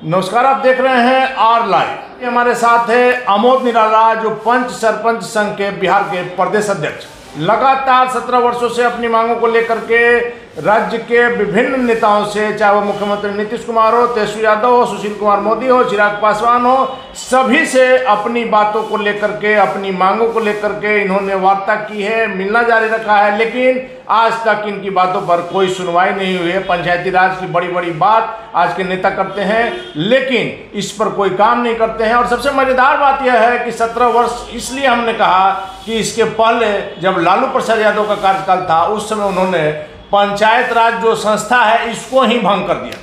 नमस्कार, आप देख रहे हैं आर लाइव। हमारे साथ है अमोद निराला, जो पंच सरपंच संघ के बिहार के प्रदेश अध्यक्ष। लगातार 17 वर्षों से अपनी मांगों को लेकर के राज्य के विभिन्न नेताओं से, चाहे वो मुख्यमंत्री नीतीश कुमार हो, तेजस्वी यादव हो, सुशील कुमार मोदी हो, चिराग पासवान हो, सभी से अपनी बातों को लेकर के, अपनी मांगों को लेकर के इन्होंने वार्ता की है, मिलना जारी रखा है। लेकिन आज तक इनकी बातों पर कोई सुनवाई नहीं हुई है। पंचायती राज की बड़ी बड़ी बात आज के नेता करते हैं, लेकिन इस पर कोई काम नहीं करते हैं। और सबसे मजेदार बात यह है कि 17 वर्ष इसलिए हमने कहा कि इसके पहले जब लालू प्रसाद यादव का कार्यकाल था, उस समय उन्होंने पंचायत राज जो संस्था है इसको ही भंग कर दिया।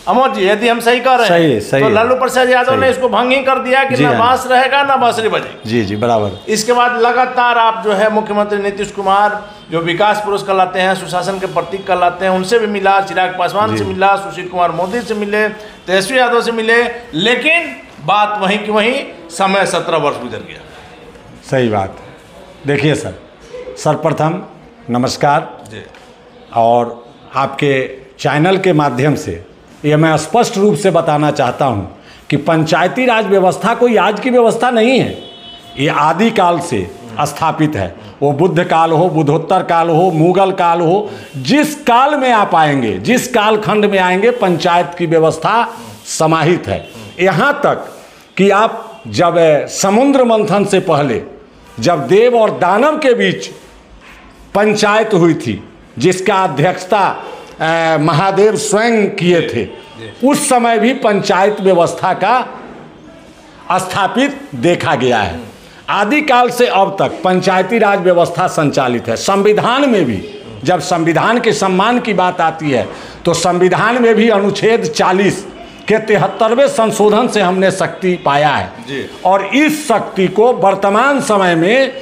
अमोद जी, यदि हम सही कह रहे हैं सही तो लालू प्रसाद यादव ने इसको भंग ही कर दिया कि ना बांस रहेगा ना बांसुरी बजेगी। जी जी, बराबर। इसके बाद लगातार आप जो है मुख्यमंत्री नीतीश कुमार, जो विकास पुरुष कहलाते हैं, सुशासन के प्रतीक कहलाते हैं, उनसे भी मिला, चिराग पासवान से मिला, सुशील कुमार मोदी से मिले, तेजस्वी यादव से मिले, लेकिन बात वहीं की वहीं, समय 17 वर्ष गुजर गया। सही बात। देखिए सर, सर्वप्रथम नमस्कार जी। और आपके चैनल के माध्यम से ये मैं स्पष्ट रूप से बताना चाहता हूँ कि पंचायती राज व्यवस्था कोई आज की व्यवस्था नहीं है। ये आदि काल से स्थापित है। वो बुद्ध काल हो, बुद्धोत्तर काल हो, मुगल काल हो, जिस काल में आप आएंगे, जिस काल खंड में आएंगे, पंचायत की व्यवस्था समाहित है। यहाँ तक कि आप जब समुद्र मंथन से पहले जब देव और दानव के बीच पंचायत हुई थी, जिसका अध्यक्षता महादेव स्वयं किए थे, उस समय भी पंचायत व्यवस्था का स्थापित देखा गया है। आदिकाल से अब तक पंचायती राज व्यवस्था संचालित है। संविधान में भी, जब संविधान के सम्मान की बात आती है, तो संविधान में भी अनुच्छेद 40 के 73वें संशोधन से हमने शक्ति पाया है जी। और इस शक्ति को वर्तमान समय में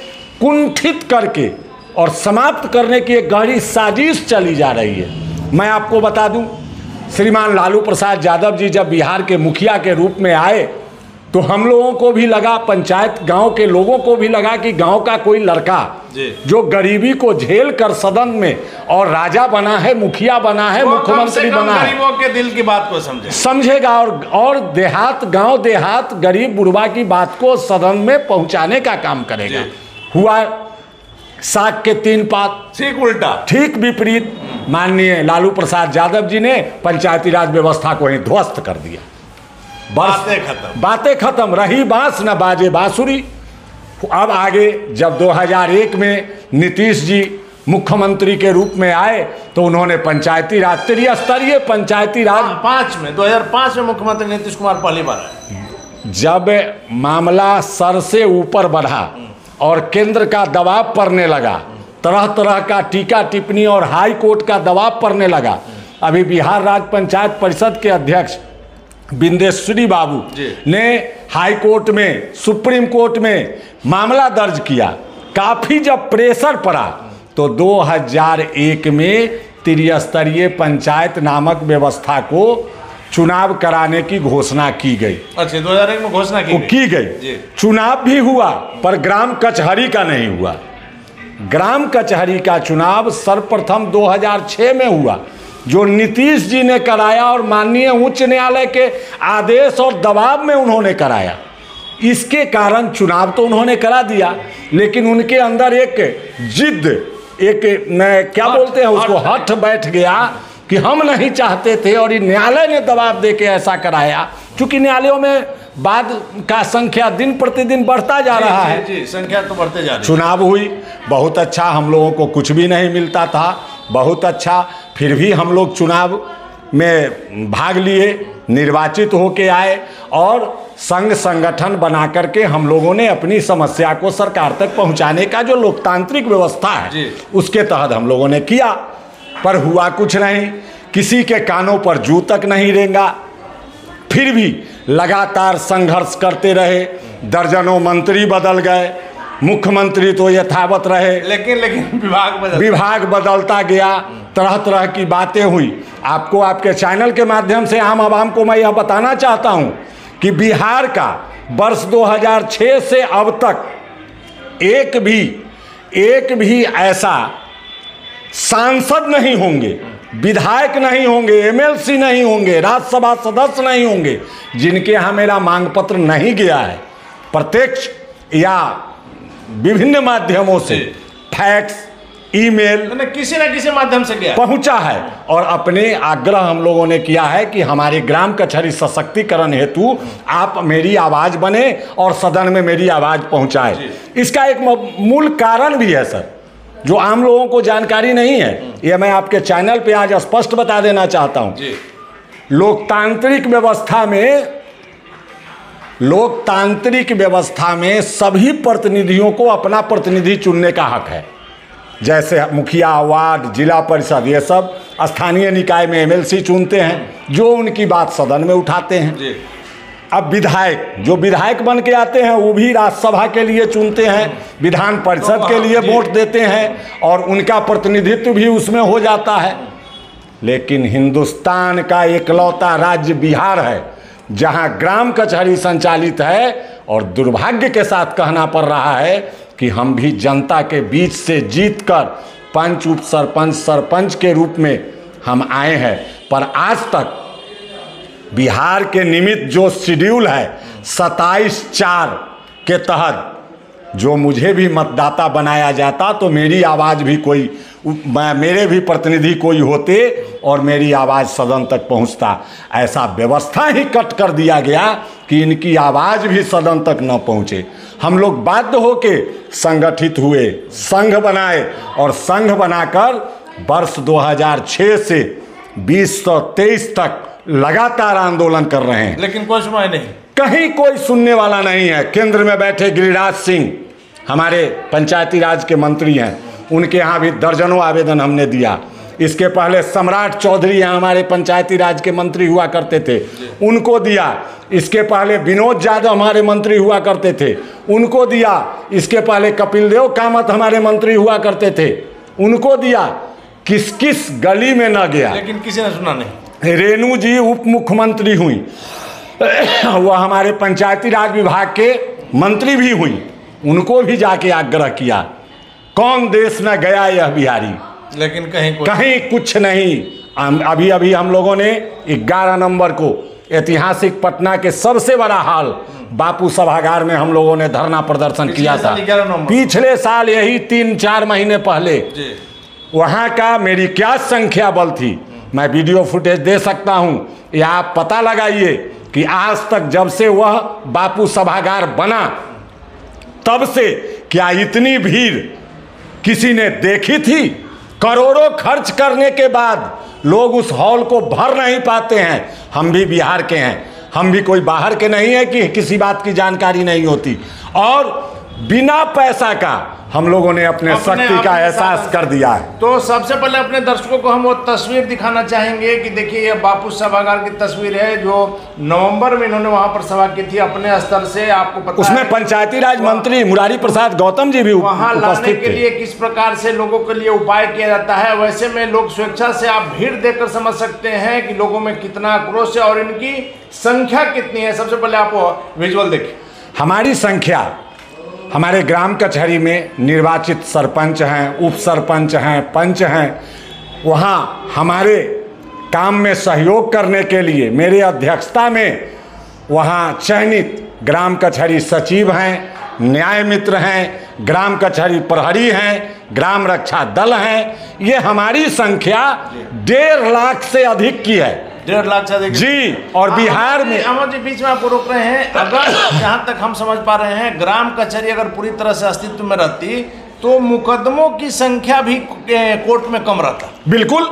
कुंठित करके और समाप्त करने की एक गहरी साजिश चली जा रही है। मैं आपको बता दूं, श्रीमान लालू प्रसाद यादव जी जब बिहार के मुखिया के रूप में आए, तो हम लोगों को भी लगा, पंचायत गांव के लोगों को भी लगा कि गांव का कोई लड़का जो गरीबी को झेल कर सदन में और राजा बना है, मुखिया बना है, मुख्यमंत्री बना है, गरीबों के दिल की बात को समझेगा और देहात, गांव देहात, गरीब बुढ़वा की बात को सदन में पहुंचाने का काम करेगा। हुआ साग के 3 पात, ठीक उल्टा, ठीक विपरीत। माननीय लालू प्रसाद यादव जी ने पंचायती राज व्यवस्था को ही ध्वस्त कर दिया। बातें खत्म, रही बांस न बाजे बांसुरी। अब आगे जब 2001 में नीतीश जी मुख्यमंत्री के रूप में आए, तो उन्होंने पंचायती राज, त्रिस्तरीय पंचायती राज 2005 में मुख्यमंत्री नीतीश कुमार पहली बार आए। जब मामला सर से ऊपर बढ़ा और केंद्र का दबाव पड़ने लगा, तरह तरह का टीका टिप्पणी और हाई कोर्ट का दबाव पड़ने लगा। अभी बिहार राज्य पंचायत परिषद के अध्यक्ष बिंदेश्वरी बाबू ने हाई कोर्ट में, सुप्रीम कोर्ट में मामला दर्ज किया। काफ़ी जब प्रेशर पड़ा, तो 2001 में त्रिस्तरीय पंचायत नामक व्यवस्था को चुनाव कराने की घोषणा की गई। अच्छा, 2001 में घोषणा की गई। चुनाव भी हुआ, पर ग्राम कचहरी का नहीं हुआ। ग्राम कचहरी का चुनाव सर्वप्रथम 2006 में हुआ, जो नीतीश जी ने कराया और माननीय उच्च न्यायालय के आदेश और दबाव में उन्होंने कराया। इसके कारण चुनाव तो उन्होंने करा दिया, लेकिन उनके अंदर एक जिद, एक क्या बोलते हैं उसको, हठ बैठ गया कि हम नहीं चाहते थे, और न्यायालय ने दबाव देके ऐसा कराया। क्योंकि न्यायालयों में बाद का संख्या दिन प्रतिदिन बढ़ता जा रहा है। जी, संख्या तो बढ़ते जा रही है। चुनाव हुई, बहुत अच्छा, हम लोगों को कुछ भी नहीं मिलता था, बहुत अच्छा। फिर भी हम लोग चुनाव में भाग लिए, निर्वाचित होके आए, और संघ संगठन बना करके हम लोगों ने अपनी समस्या को सरकार तक पहुंचाने का जो लोकतांत्रिक व्यवस्था है, उसके तहत हम लोगों ने किया। पर हुआ कुछ नहीं, किसी के कानों पर जू तक नहीं रेंगा। फिर भी लगातार संघर्ष करते रहे। दर्जनों मंत्री बदल गए, मुख्यमंत्री तो यथावत रहे, लेकिन विभाग बदलता गया, तरह तरह की बातें हुई। आपको, आपके चैनल के माध्यम से आम आवाम को मैं यह बताना चाहता हूं कि बिहार का वर्ष 2006 से अब तक एक भी ऐसा सांसद नहीं होंगे विधायक नहीं होंगे, एमएलसी नहीं होंगे, राज्यसभा सदस्य नहीं होंगे जिनके यहाँ मेरा मांग पत्र नहीं गया है, प्रत्यक्ष या विभिन्न माध्यमों से, फैक्स, ईमेल, किसी न किसी माध्यम से गया पहुंचा है। और अपने आग्रह हम लोगों ने किया है कि हमारे ग्राम कचहरी सशक्तिकरण हेतु आप मेरी आवाज़ बने और सदन में मेरी आवाज़ पहुंचाए। इसका एक मूल कारण भी है सर, जो आम लोगों को जानकारी नहीं है, ये मैं आपके चैनल पे आज स्पष्ट बता देना चाहता हूँ। लोकतांत्रिक व्यवस्था में सभी प्रतिनिधियों को अपना प्रतिनिधि चुनने का हक है। जैसे मुखिया, वार्ड, जिला परिषद, ये सब स्थानीय निकाय में एमएलसी चुनते हैं जो उनकी बात सदन में उठाते हैं। अब विधायक, जो विधायक बन के आते हैं वो भी राज्यसभा के लिए चुनते हैं, विधान परिषद के लिए वोट देते हैं और उनका प्रतिनिधित्व भी उसमें हो जाता है। लेकिन हिंदुस्तान का एकलौता राज्य बिहार है जहां ग्राम कचहरी संचालित है, और दुर्भाग्य के साथ कहना पड़ रहा है कि हम भी जनता के बीच से जीतकर पंच, उप सरपंच, सरपंच के रूप में हम आए हैं, पर आज तक बिहार के निमित्त जो शेड्यूल है 27/4 के तहत जो मुझे भी मतदाता बनाया जाता तो मेरी आवाज़ भी कोई, मेरे भी प्रतिनिधि कोई होते और मेरी आवाज़ सदन तक पहुंचता। ऐसा व्यवस्था ही कट कर दिया गया कि इनकी आवाज़ भी सदन तक न पहुंचे। हम लोग बाध्य होके संगठित हुए, संघ बनाए और संघ बनाकर वर्ष 2006 से 2023 तक लगातार आंदोलन कर रहे हैं, लेकिन कोई सुनवाई नहीं, कहीं कोई सुनने वाला नहीं है। केंद्र में बैठे गिरिराज सिंह हमारे पंचायती राज के मंत्री हैं, उनके यहाँ भी दर्जनों आवेदन हमने दिया। इसके पहले सम्राट चौधरी यहाँ हमारे पंचायती राज के मंत्री हुआ करते थे, उनको दिया। इसके पहले विनोद यादव हमारे मंत्री हुआ करते थे, उनको दिया। इसके पहले कपिल देव कामत हमारे मंत्री हुआ करते थे, उनको दिया। किस किस गली में न गया, लेकिन किसी ने सुना नहीं। रेणु जी उप मुख्यमंत्री हुई, वह हमारे पंचायती राज विभाग के मंत्री भी हुई, उनको भी जाके आग्रह किया। कौन देश में गया यह बिहारी, लेकिन कहीं कुछ नहीं। अभी अभी हम लोगों ने 11 नवंबर को ऐतिहासिक पटना के सबसे बड़ा हाल बापू सभागार में हम लोगों ने धरना प्रदर्शन किया था। पिछले साल यही 3-4 महीने पहले वहाँ का मेरी क्या संख्या बल थी, मैं वीडियो फुटेज दे सकता हूँ, या आप पता लगाइए कि आज तक जब से वह बापू सभागार बना तब से क्या इतनी भीड़ किसी ने देखी थी? करोड़ों खर्च करने के बाद लोग उस हॉल को भर नहीं पाते हैं। हम भी बिहार के हैं, हम भी कोई बाहर के नहीं है कि किसी बात की जानकारी नहीं होती। और बिना पैसा का हम लोगों ने अपने शक्ति का एहसास कर दिया है। तो सबसे पहले अपने दर्शकों को हम वो तस्वीर दिखाना चाहेंगे कि देखिए ये बापू सभागार की तस्वीर है जो नवंबर में इन्होंने वहां पर सभा की थी अपने स्तर से। आपको पता उसमें पंचायती राज मंत्री मुरारी प्रसाद गौतम जी भी वहां लाने के लिए किस प्रकार से लोगों के लिए उपाय किया जाता है। वैसे में लोग स्वेच्छा से, आप भीड़ देखकर समझ सकते हैं कि लोगों में कितना आक्रोश है और इनकी संख्या कितनी है। सबसे पहले आप विजुअल देखिए। हमारी संख्या, हमारे ग्राम कचहरी में निर्वाचित सरपंच हैं, उप सरपंच हैं, पंच हैं, वहाँ हमारे काम में सहयोग करने के लिए मेरे अध्यक्षता में वहाँ चयनित ग्राम कचहरी सचिव हैं, न्याय मित्र हैं, ग्राम कचहरी प्रहरी हैं, ग्राम रक्षा दल हैं। ये हमारी संख्या 1.5 लाख से अधिक की है। 1.5 लाख से अधिक जी। और बिहार में अमर जी बीच में आपको रोक रहे हैं, अगर जहाँ तक हम समझ पा रहे हैं ग्राम कचहरी अगर पूरी तरह से अस्तित्व में रहती तो मुकदमों की संख्या भी कोर्ट में कम रहता। बिल्कुल,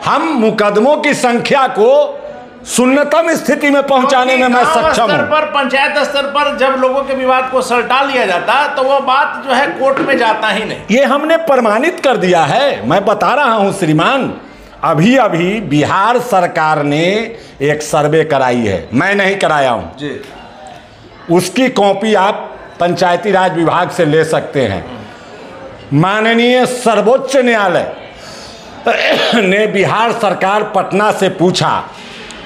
हम मुकदमों की संख्या को शून्यतम स्थिति में पहुंचाने में मैं सक्षम हूं। पर पंचायत स्तर पर जब लोगों के विवाद को सलटा लिया जाता तो वो बात जो है कोर्ट में जाता ही नहीं। ये हमने प्रमाणित कर दिया है। मैं बता रहा हूं श्रीमान, अभी अभी बिहार सरकार ने एक सर्वे कराई है, मैं नहीं कराया हूं जी। उसकी कॉपी आप पंचायती राज विभाग से ले सकते हैं। माननीय सर्वोच्च न्यायालय ने बिहार सरकार पटना से पूछा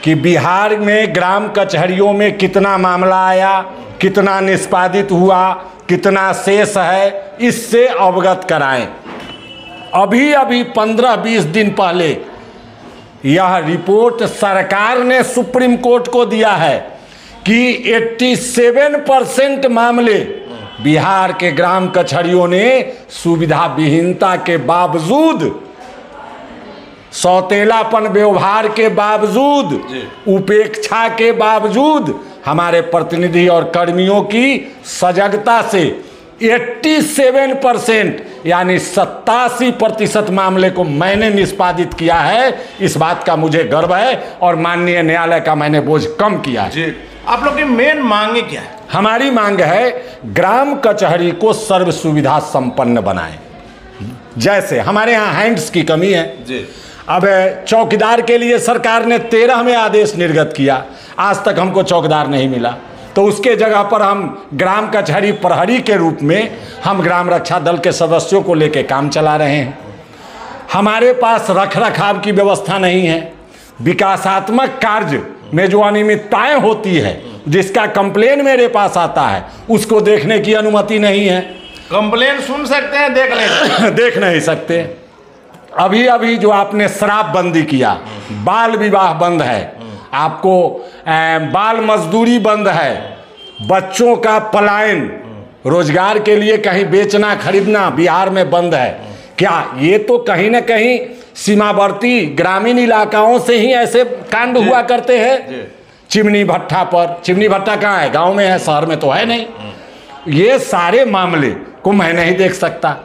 कि बिहार में ग्राम कचहरियों में कितना मामला आया, कितना निष्पादित हुआ, कितना शेष है, इससे अवगत कराएं। अभी अभी 15-20 दिन पहले यह रिपोर्ट सरकार ने सुप्रीम कोर्ट को दिया है कि 87% मामले बिहार के ग्राम कचहरियों ने सुविधा विहीनता के बावजूद, सौतेलापन व्यवहार के बावजूद, उपेक्षा के बावजूद, हमारे प्रतिनिधि और कर्मियों की सजगता से 87% यानी 87% मामले को मैंने निष्पादित किया है। इस बात का मुझे गर्व है और माननीय न्यायालय का मैंने बोझ कम किया है। जी, आप लोग की मेन मांगे क्या है? हमारी मांग है ग्राम कचहरी को सर्व सुविधा संपन्न बनाएं। जैसे हमारे यहाँ हैंड्स की कमी है जी। अब चौकीदार के लिए सरकार ने 13 में आदेश निर्गत किया, आज तक हमको चौकीदार नहीं मिला, तो उसके जगह पर हम ग्राम कचहरी प्रहरी के रूप में हम ग्राम रक्षा दल के सदस्यों को लेकर काम चला रहे हैं। हमारे पास रख रखाव की व्यवस्था नहीं है। विकासात्मक कार्य में जो अनियमितताएं होती है, जिसका कंप्लेन मेरे पास आता है, उसको देखने की अनुमति नहीं है। कंप्लेन सुन सकते हैं, देख नहीं देख नहीं सकते। अभी अभी जो आपने शराबबंदी किया, बाल विवाह बंद है, आपको बाल मजदूरी बंद है, बच्चों का पलायन, रोजगार के लिए कहीं बेचना खरीदना बिहार में बंद है। क्या ये तो कहीं ना कहीं सीमावर्ती ग्रामीण इलाकाओं से ही ऐसे कांड हुआ करते हैं? चिमनी भट्ठा पर, चिमनी भट्ठा कहाँ है? गांव में है, शहर में तो है नहीं। ये सारे मामले को मैं नहीं देख सकता।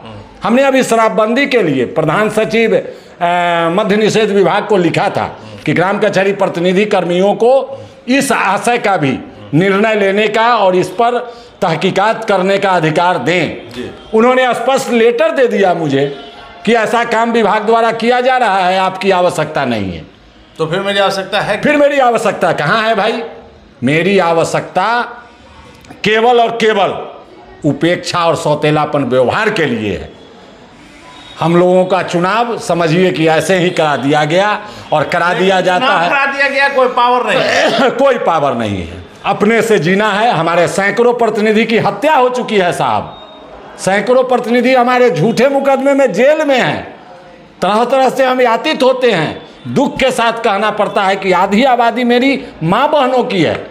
हमने अभी शराबबंदी के लिए प्रधान सचिव मद्य निषेध विभाग को लिखा था कि ग्राम कचहरी प्रतिनिधि कर्मियों को इस आशय का भी निर्णय लेने का और इस पर तहकीकात करने का अधिकार दें। उन्होंने स्पष्ट लेटर दे दिया मुझे कि ऐसा काम विभाग द्वारा किया जा रहा है, आपकी आवश्यकता नहीं है। तो फिर मेरी आवश्यकता है? फिर मेरी आवश्यकता कहाँ है भाई? मेरी आवश्यकता केवल और केवल उपेक्षा और सौतेलापन व्यवहार के लिए है। हम लोगों का चुनाव समझिए कि ऐसे ही करा दिया गया और करा दिया जाता है। करा दिया गया, कोई पावर नहीं है। कोई पावर नहीं है, अपने से जीना है। हमारे सैकड़ों प्रतिनिधि की हत्या हो चुकी है साहब, सैकड़ों प्रतिनिधि हमारे झूठे मुकदमे में जेल में हैं। तरह तरह से हम यातित होते हैं। दुख के साथ कहना पड़ता है कि आधी आबादी मेरी माँ बहनों की है।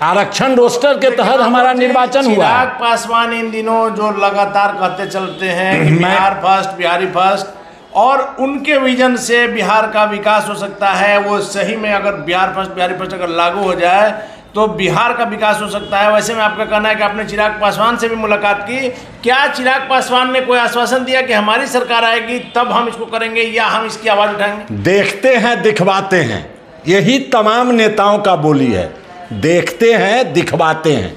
आरक्षण रोस्टर के तहत हमारा निर्वाचन हुआ। चिराग पासवान इन दिनों जो लगातार कहते चलते हैं कि बिहार फर्स्ट, बिहारी फर्स्ट, और उनके विजन से बिहार का विकास हो सकता है, वो सही में अगर बिहार फर्स्ट, बिहारी फर्स्ट अगर लागू हो जाए तो बिहार का विकास हो सकता है। वैसे में आपका कहना है कि आपने चिराग पासवान से भी मुलाकात की, क्या चिराग पासवान ने कोई आश्वासन दिया कि हमारी सरकार आएगी तब हम इसको करेंगे, या हम इसकी आवाज़ उठाएंगे? देखते हैं, दिखवाते हैं, यही तमाम नेताओं का बोली है। देखते हैं, दिखवाते हैं,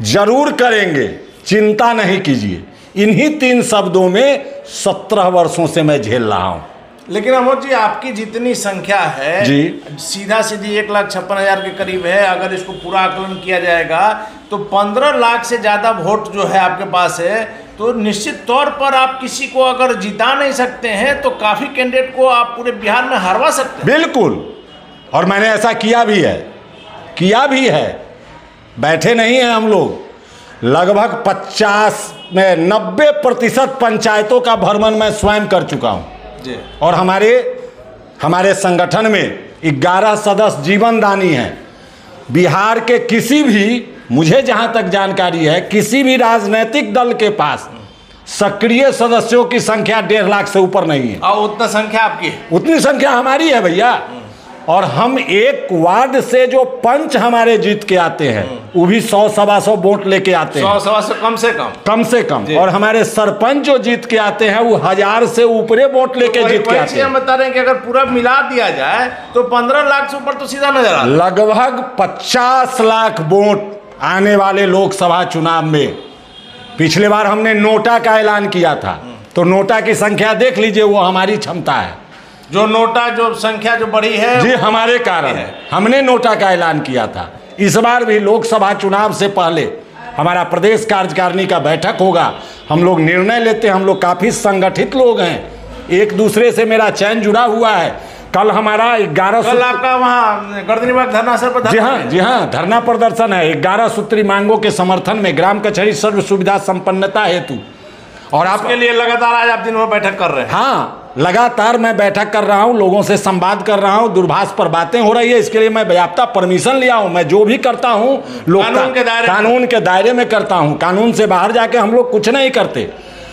जरूर करेंगे, चिंता नहीं कीजिए। इन्हीं 3 शब्दों में 17 वर्षों से मैं झेल रहा हूं। लेकिन अमोद जी, आपकी जितनी संख्या है जी, सीधा सीधी 1,56,000 के करीब है। अगर इसको पूरा आकलन किया जाएगा तो 15 लाख से ज़्यादा वोट जो है आपके पास है, तो निश्चित तौर पर आप किसी को अगर जिता नहीं सकते हैं तो काफ़ी कैंडिडेट को आप पूरे बिहार में हरवा सकते हैं। बिल्कुल, और मैंने ऐसा किया भी है, किया भी है। बैठे नहीं हैं हम लोग। लगभग 50 में 90% पंचायतों का भ्रमण मैं स्वयं कर चुका हूं जी। और हमारे संगठन में 11 सदस्य जीवनदानी हैं। बिहार के किसी भी, मुझे जहां तक जानकारी है, किसी भी राजनीतिक दल के पास सक्रिय सदस्यों की संख्या 1.5 लाख से ऊपर नहीं है। और उतना संख्या आपकी है? उतनी संख्या हमारी है भैया। और हम एक वार्ड से जो पंच हमारे जीत के आते हैं वो भी 100-125 वोट लेके आते हैं। 100-125 कम से कम। और हमारे सरपंच जो जीत के आते हैं वो 1000 से ऊपरे वोट लेके जीत के आते हैं। हम बता रहे हैं कि अगर पूरा मिला दिया जाए तो 15 लाख से ऊपर तो सीधा नजर आता है। लगभग 50 लाख वोट आने वाले लोकसभा चुनाव में। पिछले बार हमने नोटा का ऐलान किया था, तो नोटा की संख्या देख लीजिए, वो हमारी क्षमता है। जो नोटा जो संख्या जो बढ़ी है जी हमारे कारण है। हमने नोटा का ऐलान किया था। इस बार भी लोकसभा चुनाव से पहले हमारा प्रदेश कार्यकारिणी का बैठक होगा। हम लोग निर्णय लेते हैं, हम लोग काफ़ी संगठित लोग हैं, एक दूसरे से मेरा चैन जुड़ा हुआ है। कल हमारा 11 कल आपका वहाँ गर्दनीबाग धरना सर पर जी हाँ धरना प्रदर्शन है 11 सूत्री मांगों के समर्थन में ग्राम कचहरी सर्व सुविधा संपन्नता हेतु। और आप उसके लिए लगातार आज आप दिन भर बैठक कर रहे हैं? हाँ, लगातार मैं बैठक कर रहा हूँ, लोगों से संवाद कर रहा हूँ, दूरभाष पर बातें हो रही है। इसके लिए मैं बाकायदा परमिशन लिया हूँ। मैं जो भी करता हूँ कानून के दायरे में करता हूँ। कानून से बाहर जाके हम लोग कुछ नहीं करते।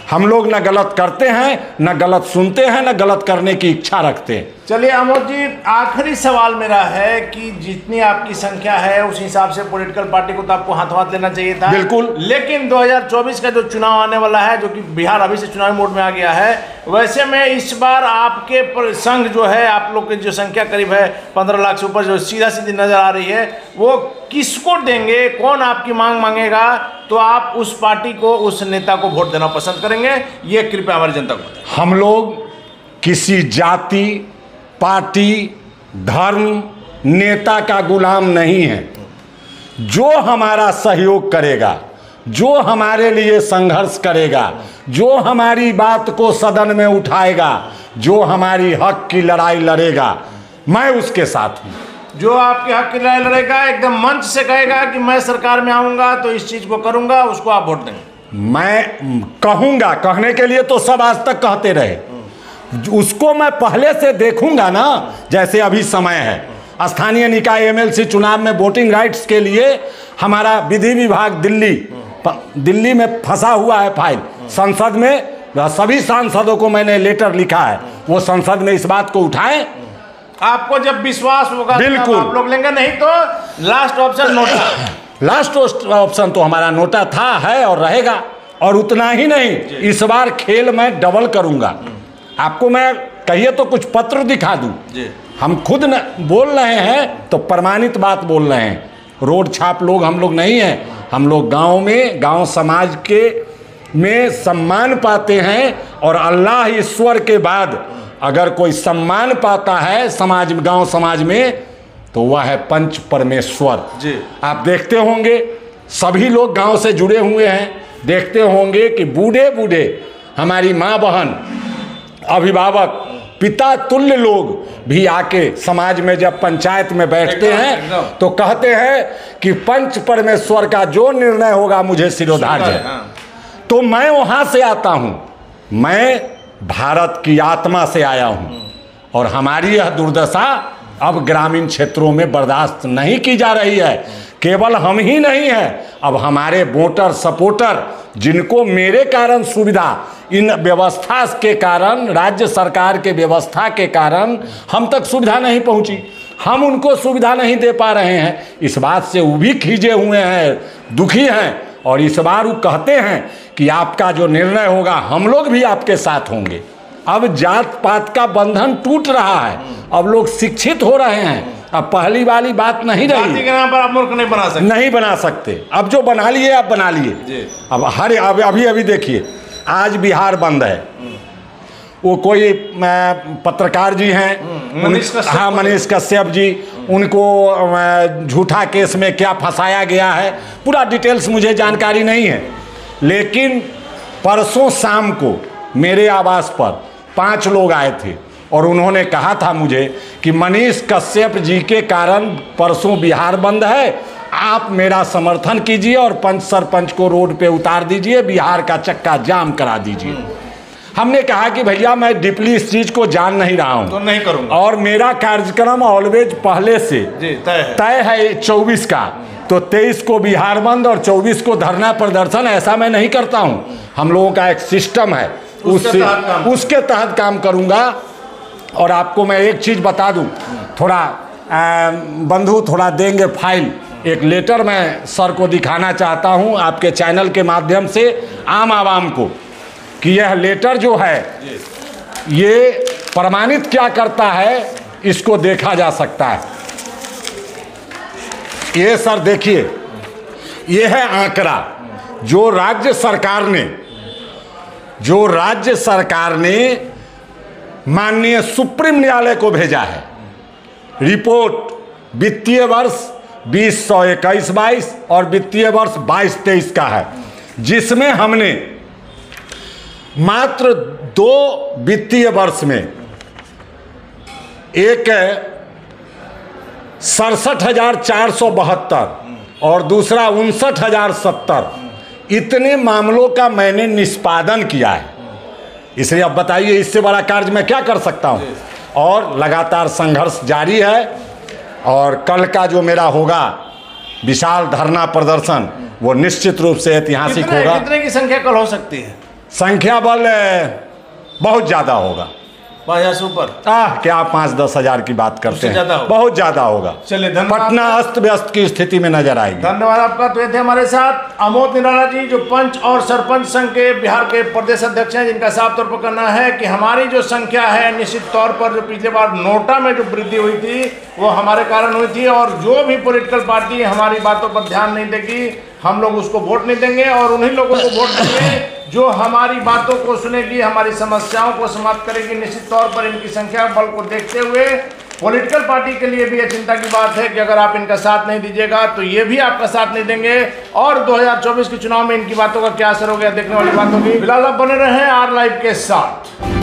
हम लोग न गलत करते हैं, न गलत सुनते हैं, न गलत करने की इच्छा रखते हैं। चलिए अमोद जी, आखिरी सवाल मेरा है कि जितनी आपकी संख्या है उस हिसाब से पॉलिटिकल पार्टी को तो आपको हाथ लेना चाहिए था। बिल्कुल। लेकिन 2024 का जो चुनाव आने वाला है, जो कि बिहार अभी से चुनावी मोड में आ गया है, वैसे में इस बार आपके संघ जो है, आप लोग की जो संख्या करीब है 15 लाख से ऊपर, जो सीधा सीधी नजर आ रही है, वो किसको देंगे? कौन आपकी मांग मांगेगा तो आप उस पार्टी को, उस नेता को वोट देना पसंद करेंगे? ये कृपया हमारी जनता को बताएं। हम लोग किसी जाति, पार्टी, धर्म, नेता का गुलाम नहीं है। जो हमारा सहयोग करेगा, जो हमारे लिए संघर्ष करेगा, जो हमारी बात को सदन में उठाएगा, जो हमारी हक की लड़ाई लड़ेगा, मैं उसके साथ हूँ। जो आपके हक की लड़ाई लड़ेगा, एकदम मंच से कहेगा कि मैं सरकार में आऊंगा तो इस चीज को करूंगा, उसको आप वोट देंगे? मैं कहूंगा, कहने के लिए तो सब आज तक कहते रहे, उसको मैं पहले से देखूंगा ना। जैसे अभी समय है स्थानीय निकाय एमएलसी चुनाव में वोटिंग राइट्स के लिए हमारा विधि विभाग दिल्ली में फंसा हुआ है फाइल। संसद में सभी सांसदों को मैंने लेटर लिखा है, वो संसद में इस बात को उठाएं। आपको जब विश्वास होगा बिल्कुल आप लोग लेंगे, नहीं तो last option NOTA. Last option तो हमारा नोटा था, है और रहेगा। और उतना ही नहीं, इस बार खेल मैं डबल करूंगा। आपको मैं कहिए तो कुछ पत्र दिखा दूं। हम खुद न बोल रहे हैं तो प्रमाणित बात बोल रहे हैं। रोड छाप लोग हम लोग नहीं हैं। हम लोग गांव में, गांव समाज के में सम्मान पाते हैं। और अल्लाह ईश्वर के बाद अगर कोई सम्मान पाता है समाज, गांव समाज में, तो वह है पंच परमेश्वर जी। आप देखते होंगे सभी लोग गांव से जुड़े हुए हैं। देखते होंगे कि बूढ़े बूढ़े हमारी माँ बहन, अभिभावक, पिता तुल्य लोग भी आके समाज में जब पंचायत में बैठते हैं तो कहते हैं कि पंच परमेश्वर का जो निर्णय होगा मुझे सिरोधार्य है। तो मैं वहाँ से आता हूँ, मैं भारत की आत्मा से आया हूँ। और हमारी यह दुर्दशा अब ग्रामीण क्षेत्रों में बर्दाश्त नहीं की जा रही है। केवल हम ही नहीं हैं, अब हमारे वोटर सपोर्टर, जिनको मेरे कारण सुविधा, इन व्यवस्था के कारण, राज्य सरकार के व्यवस्था के कारण हम तक सुविधा नहीं पहुंची, हम उनको सुविधा नहीं दे पा रहे हैं। इस बात से वो भी खींचे हुए हैं, दुखी हैं। और इस बार वो कहते हैं कि आपका जो निर्णय होगा हम लोग भी आपके साथ होंगे। अब जात पात का बंधन टूट रहा है, अब लोग शिक्षित हो रहे हैं। अब पहली वाली बात नहीं रही। जाति के नाम पर आप मूर्ख नहीं बना सकते। नहीं बना सकते। अब जो बना लिए आप बना लिए। अब अभी देखिए आज बिहार बंद है। वो कोई पत्रकार जी हैं, मनीष कश्यप जी, उनको झूठा केस में क्या फंसाया गया है, पूरा डिटेल्स मुझे जानकारी नहीं है। लेकिन परसों शाम को मेरे आवास पर 5 लोग आए थे और उन्होंने कहा था मुझे कि मनीष कश्यप जी के कारण परसों बिहार बंद है, आप मेरा समर्थन कीजिए और पंच सरपंच को रोड पे उतार दीजिए, बिहार का चक्का जाम करा दीजिए। हमने कहा कि भैया मैं डीपली इस चीज को जान नहीं रहा हूं, तो नहीं करूंगा। और मेरा कार्यक्रम ऑलवेज पहले से तय है 24 का, तो 23 को बिहार बंद और 24 को धरना प्रदर्शन। ऐसा मैं नहीं करता हूं, हम लोगों का एक सिस्टम है, उसके तहत काम करूंगा। और आपको मैं एक चीज बता दूं, थोड़ा बंधु थोड़ा देंगे फाइल, एक लेटर मैं सर को दिखाना चाहता हूं आपके चैनल के माध्यम से आम आवाम को, कि यह लेटर जो है ये प्रमाणित क्या करता है, इसको देखा जा सकता है। ये सर देखिए, ये है आंकड़ा जो राज्य सरकार ने माननीय सुप्रीम न्यायालय को भेजा है। रिपोर्ट वित्तीय वर्ष 2021-22 और वित्तीय वर्ष 22-23 का है, जिसमें हमने मात्र 2 वित्तीय वर्ष में एक 67,472 और दूसरा 59,070, इतने मामलों का मैंने निष्पादन किया है, इसलिए अब बताइए इससे बड़ा कार्य मैं क्या कर सकता हूँ। और लगातार संघर्ष जारी है और कल का जो मेरा होगा विशाल धरना प्रदर्शन वो निश्चित रूप से ऐतिहासिक होगा। कितने की संख्या कल हो सकती है? संख्या बल बहुत ज़्यादा होगा। 5000 से ऊपर? क्या 5-10 हजार की बात करते हैं, ज्यादा होगा। बहुत ज़्यादा होगा। चलिए, धन्यवाद। पटना अस्त व्यस्त की स्थिति में नजर आएगी। धन्यवाद आपका। तो ये थे हमारे साथ अमोद निराला जी, जो पंच और सरपंच संघ के बिहार के प्रदेश अध्यक्ष हैं, जिनका साफ तौर पर कहना है कि हमारी जो संख्या है निश्चित तौर पर जो पिछले बार नोटा में जो वृद्धि हुई थी वो हमारे कारण हुई थी, और जो भी पॉलिटिकल पार्टी हमारी बातों पर ध्यान नहीं देगी हम लोग उसको वोट नहीं देंगे, और उन्हीं लोगों को वोट देंगे जो हमारी बातों को सुनेगी, हमारी समस्याओं को समाप्त करेगी। निश्चित तौर पर इनकी संख्या बल को देखते हुए पॉलिटिकल पार्टी के लिए भी यह चिंता की बात है कि अगर आप इनका साथ नहीं दीजिएगा तो ये भी आपका साथ नहीं देंगे, और 2024 के चुनाव में इनकी बातों का क्या असर हो गया देखने वाली बात होगी। फिलहाल आप बने रहें आर लाइव के साथ।